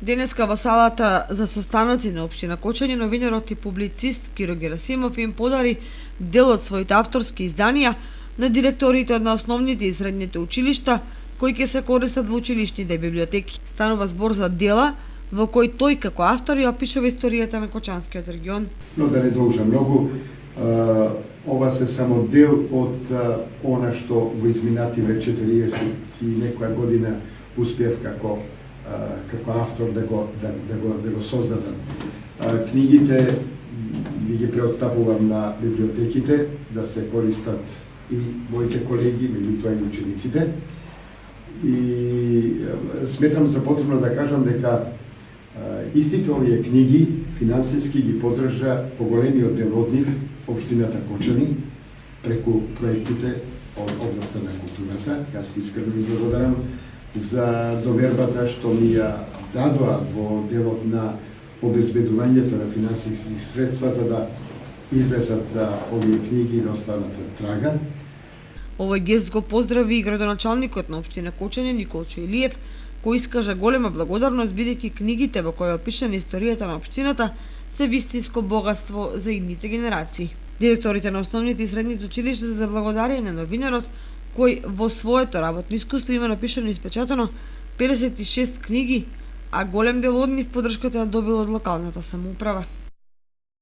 Денеска во салата за состаноци на општина Кочани новинарот и публицист Киро Герасимов им подари дел од своите авторски изданија на директорите на основните и средните училишта кои ќе се користат во училишните библиотеки. Станува збор за дела во кои тој како автор ја опишува историјата на Кочанскиот регион. Но да не должам многу, ова се само дел од она што во изминативе 40 и некоја година успев како автор да го создадам. Книгите ви ги преотстапувам на библиотеките да се користат и моите колеги, меѓутоа и учениците. И сметам за потребно да кажам дека истите овие книги финансиски ги поддржа поголемиот дел од нив општината Кочани преку проектите од областта на културата. Јас искрено ви благодарам за довербата што ми ја дадоа во делот на обезбедувањето на финансиски средства за да излезат овие книги и да останат трага. Овој гест го поздрави и градоначалникот на општина Кочани Николчо Илиев, кој искажа голема благодарност бидејќи книгите во кои е опишана историјата на општината се вистинско богатство за идните генерации. Директорите на основните и средните училишта се заблагодарија на новинарот кој во своето работно искуство има напишано и испечатано 56 книги, а голем дел од нив поддршката ја добил од локалната самоуправа.